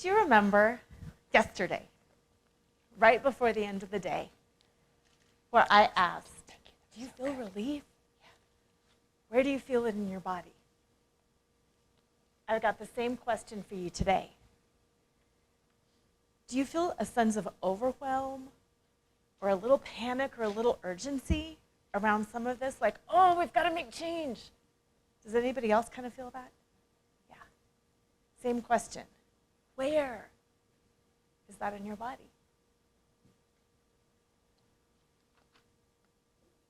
Do you remember yesterday, right before the end of the day, where I asked, do you feel relief? Yeah. Where do you feel it in your body? I've got the same question for you today. Do you feel a sense of overwhelm or a little panic or a little urgency around some of this? Like, oh, we've got to make change. Does anybody else kind of feel that? Yeah. Same question. Where is that in your body?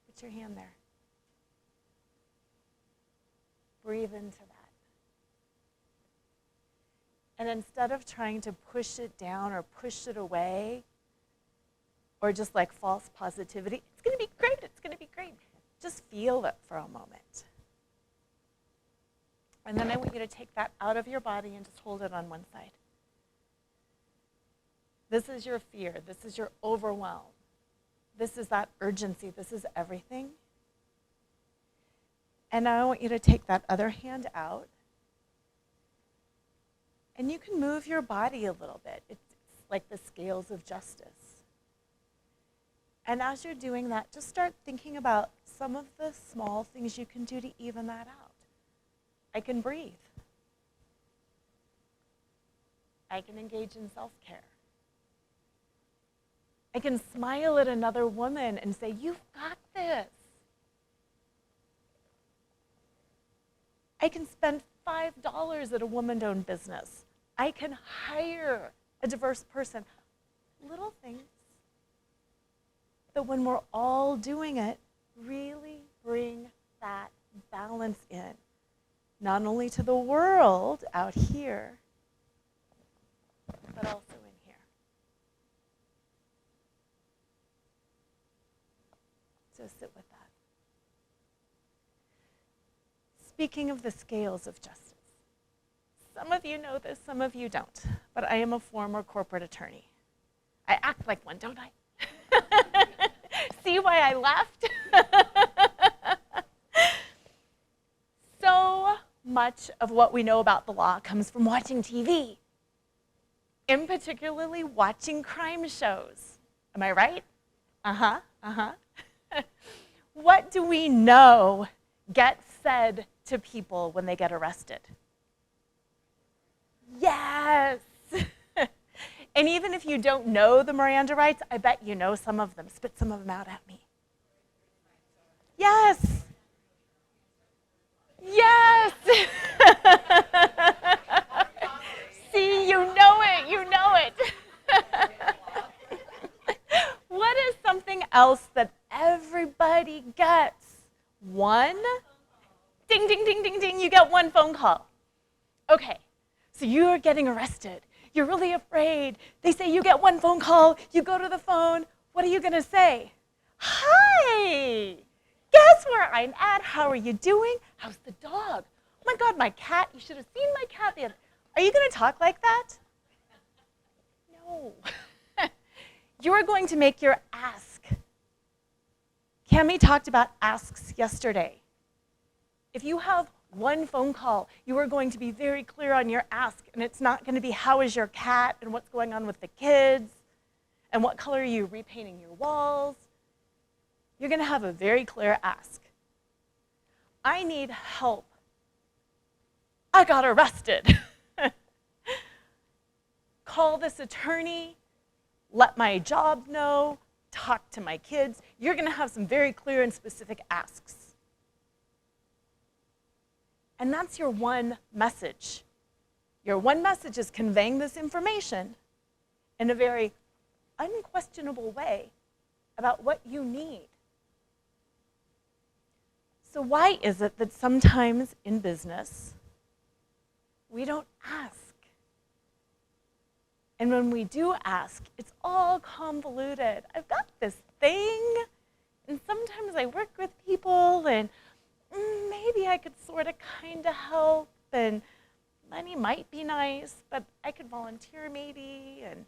Put your hand there. Breathe into that. And instead of trying to push it down or push it away, or just like false positivity, it's going to be great, it's going to be great. Just feel it for a moment. And then I want you to take that out of your body and just hold it on one side. This is your fear. This is your overwhelm. This is that urgency. This is everything. And now I want you to take that other hand out. And you can move your body a little bit. It's like the scales of justice. And as you're doing that, just start thinking about some of the small things you can do to even that out. I can breathe. I can engage in self-care. I can smile at another woman and say, you've got this. I can spend $5 at a woman-owned business. I can hire a diverse person. Little things that when we're all doing it, really bring that balance in. Not only to the world out here, but also in here. So sit with that. Speaking of the scales of justice, some of you know this, some of you don't, but I am a former corporate attorney. I act like one, don't I? See why I left? So much of what we know about the law comes from watching TV, and particularly watching crime shows. Am I right? What do we know gets said to people when they get arrested? Yes. And even if you don't know the Miranda rights, I bet you know some of them. Spit some of them out at me. Yes. Yes. See, you know it, you know it. What is something else that everybody gets? One? Ding, ding, ding, ding, ding, you get one phone call. Okay, so you're getting arrested. You're really afraid. They say you get one phone call, you go to the phone. What are you going to say? Hi, guess where I'm at? How are you doing? How's the dog? Oh my God, my cat. You should have seen my cat the other. Are you going to talk like that? No. You are going to make your ask. Cami talked about asks yesterday. If you have one phone call, you are going to be very clear on your ask, and it's not going to be how is your cat and what's going on with the kids and what color are you repainting your walls. You're going to have a very clear ask. I need help. I got arrested. Call this attorney, let my job know, talk to my kids. You're going to have some very clear and specific asks. And that's your one message. Your one message is conveying this information in a very unquestionable way about what you need. So why is it that sometimes in business, we don't ask? And when we do ask, it's all convoluted. I've got this thing, and sometimes I work with people, and maybe I could sort of kind of help, and money might be nice, but I could volunteer maybe, and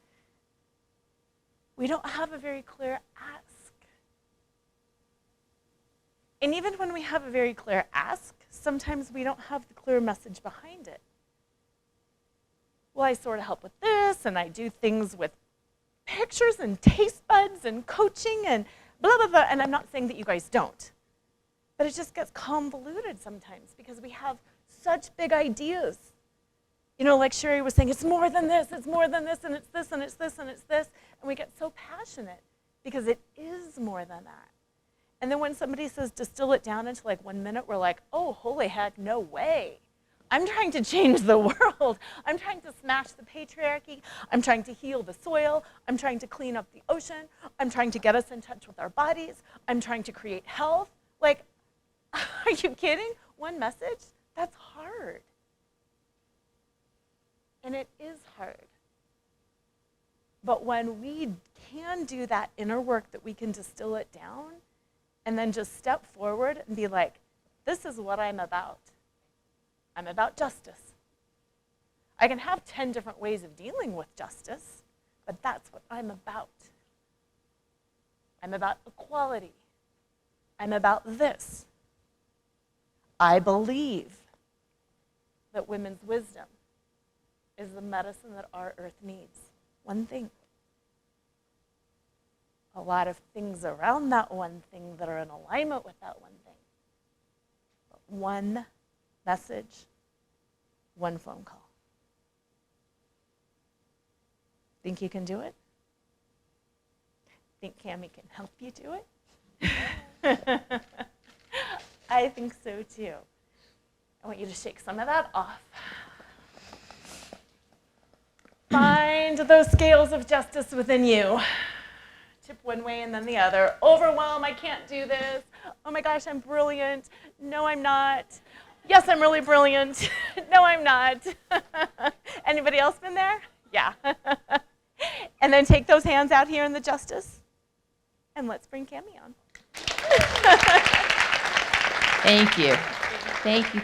we don't have a very clear ask. And even when we have a very clear ask, sometimes we don't have the clear message behind it. Well, I sort of help with this, science and I do things with pictures and taste buds and coaching and blah, blah, blah. And I'm not saying that you guys don't. But it just gets convoluted sometimes because we have such big ideas. You know, like Sherry was saying, it's more than this, and it's this, and it's this, and it's this. And we get so passionate because it is more than that. And then when somebody says distill it down into like 1 minute, we're like, oh, holy heck, no way. I'm trying to change the world. I'm trying to smash the patriarchy. I'm trying to heal the soil. I'm trying to clean up the ocean. I'm trying to get us in touch with our bodies. I'm trying to create health. Like, are you kidding? One message? That's hard. And it is hard. But when we can do that inner work, that we can distill it down and then just step forward and be like, this is what I'm about. I'm about justice. I can have 10 different ways of dealing with justice, but that's what I'm about. I'm about equality. I'm about this. I believe that women's wisdom is the medicine that our earth needs. One thing. A lot of things around that one thing that are in alignment with that one thing. But one message, one phone call. Think you can do it? Think Cammie can help you do it? I think so too. I want you to shake some of that off. Find those scales of justice within you. Tip one way and then the other. Overwhelm, I can't do this. Oh my gosh, I'm brilliant. No, I'm not. Yes, I'm really brilliant. No, I'm not. Anybody else been there? Yeah. And then take those hands out here in the justice, and let's bring Cammie on. Thank you. Thank you.